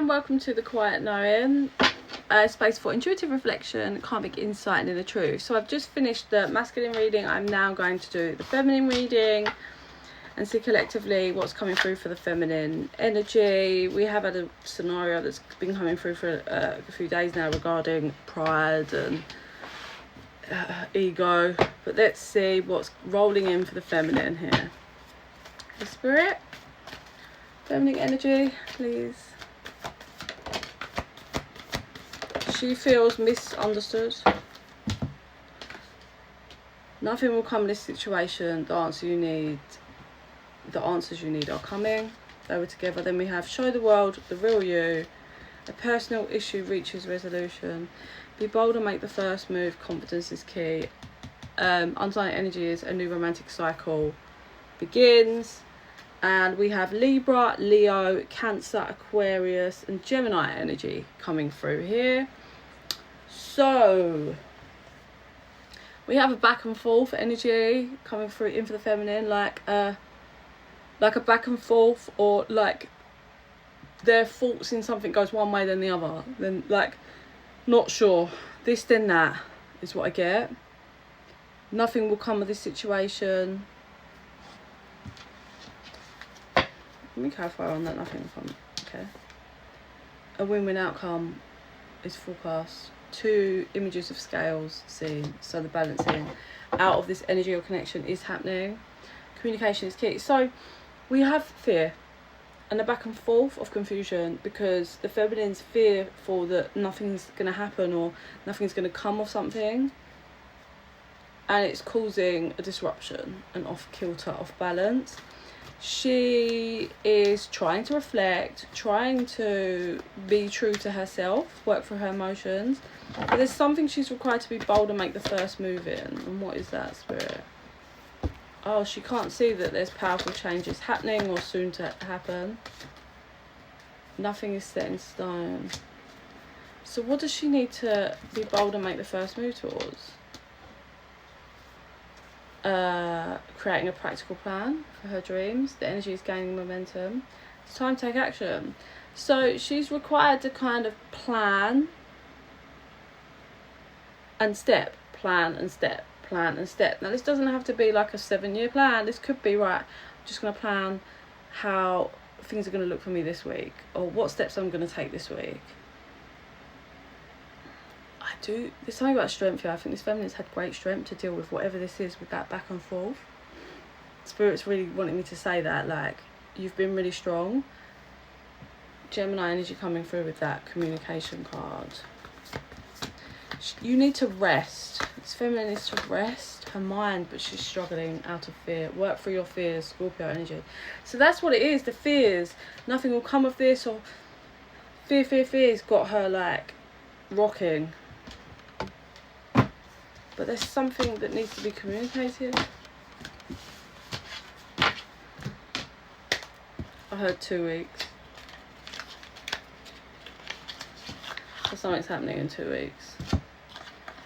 and welcome to the Quiet Knowing, a space for intuitive reflection, karmic insight and inner truth. So I've just finished the masculine reading. I'm now going to do the feminine reading and see collectively what's coming through for the feminine energy. We have had a scenario that's been coming through for a few days now regarding pride and ego, but let's see what's rolling in for the feminine here. The spirit, feminine energy, please. She feels misunderstood. Nothing will come in this situation. The answers you need are coming. They were together. Then we have show the world the real you. A personal issue reaches resolution. Be bold and make the first move. Confidence is key. Underlying energy is a new romantic cycle begins. And we have Libra, Leo, Cancer, Aquarius and Gemini energy coming through here. So we have a back and forth energy coming through in for the feminine, like a back and forth, or like their thoughts in something goes one way then the other, then like not sure, this then that is what I get. Nothing will come of this situation. Let me clarify on that. Nothing will come. Okay. A win-win outcome is forecast. 2 images of scales seen, so the balancing out of this energy or connection is happening. Communication is key. So we have fear and a back and forth of confusion because the feminine's fearful that nothing's going to happen or nothing's going to come of something, and it's causing a disruption, an off kilter, off balance. She is trying to reflect, trying to be true to herself, work through her emotions. But there's something she's required to be bold and make the first move in. And what is that, spirit? Oh, she can't see that there's powerful changes happening or soon to happen. Nothing is set in stone. So what does she need to be bold and make the first move towards? Creating a practical plan for her dreams. The energy is gaining momentum. It's time to take action. So she's required to kind of plan and step, plan and step, plan and step. Now this doesn't have to be like a 7-year plan. This could be, right, I'm just going to plan how things are going to look for me this week, or what steps I'm going to take this week. There's something about strength here. I think this feminine's had great strength to deal with whatever this is, with that back and forth. Spirit's really wanting me to say that, like, you've been really strong. Gemini energy coming through with that communication card. You need to rest. This feminine needs to rest her mind, but she's struggling out of fear. Work through your fears, Scorpio energy. So that's what it is, the fears. Nothing will come of this, or fear's got her like rocking. But there's something that needs to be communicated. I heard 2 weeks. So something's happening in 2 weeks.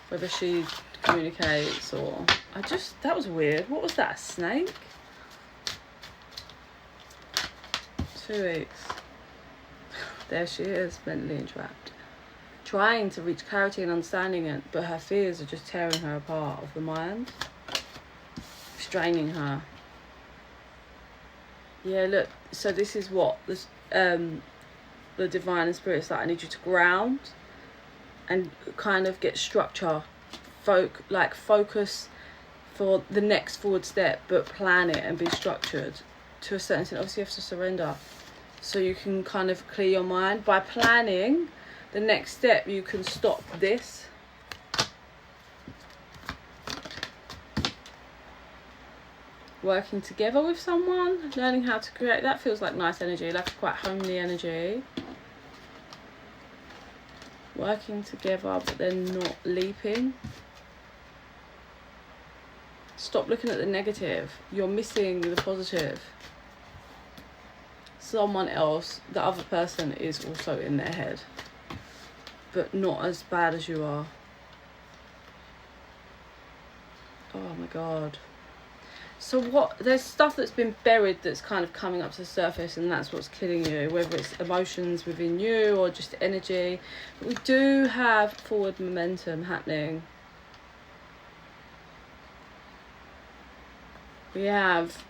Whether she communicates or... that was weird. What was that, a snake? 2 weeks. There she is, mentally entrapped. Trying to reach clarity and understanding it, but her fears are just tearing her apart of the mind, straining her. Yeah, look, so this is what this the divine and spirit's like, I need you to ground and kind of get structure, focus for the next forward step, but plan it and be structured to a certain extent. Obviously you have to surrender so you can kind of clear your mind. By planning the next step, you can stop this. Working together with someone, learning how to create, that feels like nice energy, like quite homely energy. Working together, but then not leaping. Stop looking at the negative. You're missing the positive. Someone else, the other person, is also in their head, but not as bad as you are. Oh my God. So what, there's stuff that's been buried that's kind of coming up to the surface, and that's what's killing you, whether it's emotions within you or just energy. But we do have forward momentum happening. We have,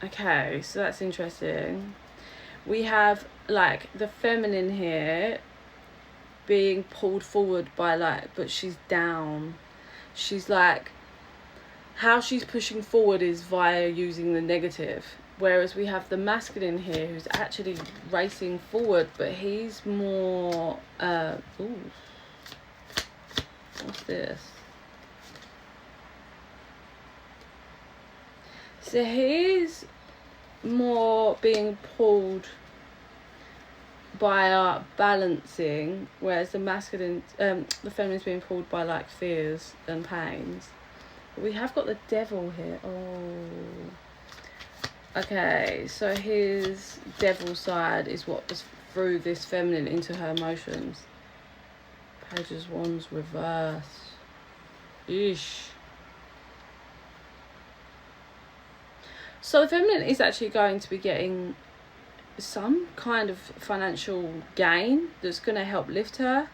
okay, so that's interesting. We have like the feminine here being pulled forward by like, but she's down. She's like, how she's pushing forward is via using the negative, whereas we have the masculine here who's actually racing forward, but he's more ooh, what's this? So he's more being pulled by balancing, whereas the masculine the feminine's being pulled by like fears and pains. We have got the devil here. Oh. Okay, so his devil side is what was through this feminine into her emotions. Page of Wands reverse. Eesh. So the feminine is actually going to be getting some kind of financial gain that's going to help lift her.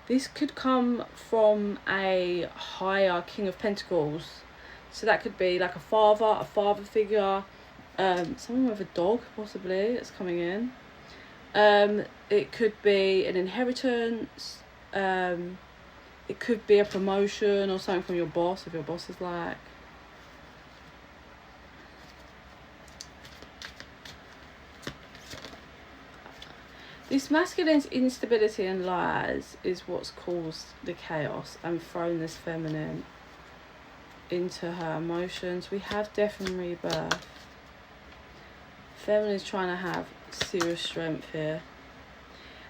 This could come from a higher King of Pentacles. So that could be like a father figure, someone with a dog possibly that's coming in. It could be an inheritance. It could be a promotion or something from your boss, if your boss is like. This masculine's instability and lies is what's caused the chaos and thrown this feminine into her emotions. We have death and rebirth. Feminine is trying to have serious strength here.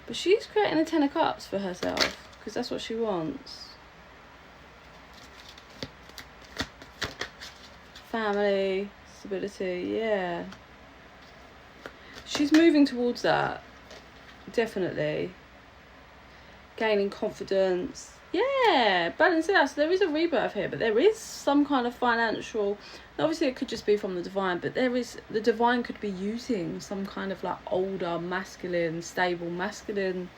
But she's creating a 10 of Cups for herself because that's what she wants. Family, stability, yeah. She's moving towards that. Definitely. Gaining confidence. Yeah, balance it out. So there is a rebirth here, but there is some kind of financial, obviously it could just be from the divine, but there is, the divine could be using some kind of like older masculine, stable masculine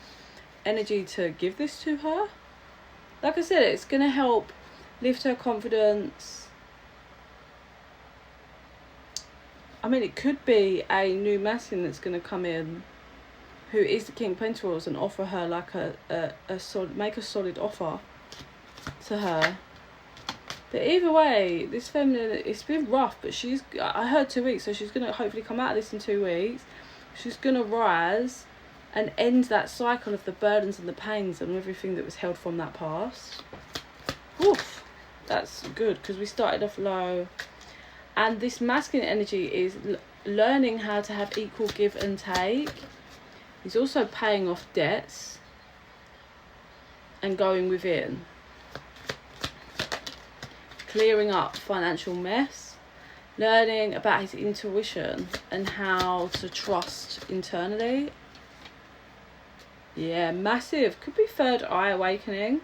energy to give this to her. Like I said, it's going to help lift her confidence. I mean, it could be a new masculine that's going to come in who is the King of Pentacles and offer her like a solid, make a solid offer to her. But either way, this feminine, it's been rough, but she's, I heard 2 weeks, so she's going to hopefully come out of this in 2 weeks. She's going to rise and end that cycle of the burdens and the pains and everything that was held from that past. Oof, that's good, because we started off low. And this masculine energy is learning how to have equal give and take. He's also paying off debts and going within. Clearing up financial mess. Learning about his intuition and how to trust internally. Yeah, massive. Could be third eye awakening.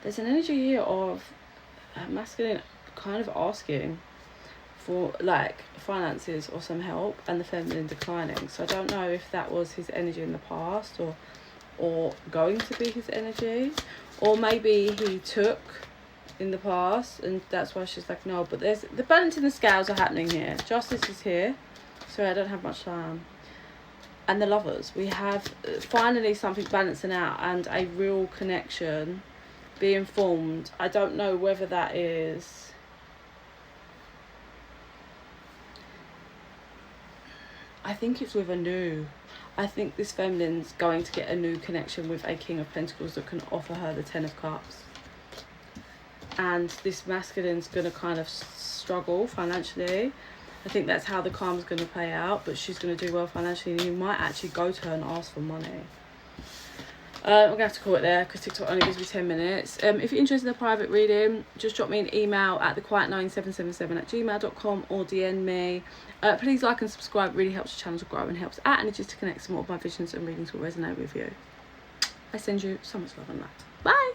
There's an energy here of masculine kind of asking for like finances or some help, and the feminine declining. So I don't know if that was his energy in the past or going to be his energy, or maybe he took in the past and that's why she's like no. But there's the balance in the scales are happening here. Justice is here. Sorry, I don't have much time. And the Lovers, we have finally something balancing out and a real connection being formed. I don't know whether that is I think it's with a new, I think this feminine's going to get a new connection with a King of Pentacles that can offer her the 10 of Cups, and this masculine's going to kind of struggle financially. I think that's how the karma's going to play out, but she's going to do well financially, and you might actually go to her and ask for money. I'm gonna have to call it there because TikTok only gives me 10 minutes. If you're interested in a private reading, just drop me an email at thequiet9777@gmail.com or DM me. Please like and subscribe, it really helps the channel to grow and helps our energies to connect. Some more of my visions and readings will resonate with you. I send you so much love and light. Bye.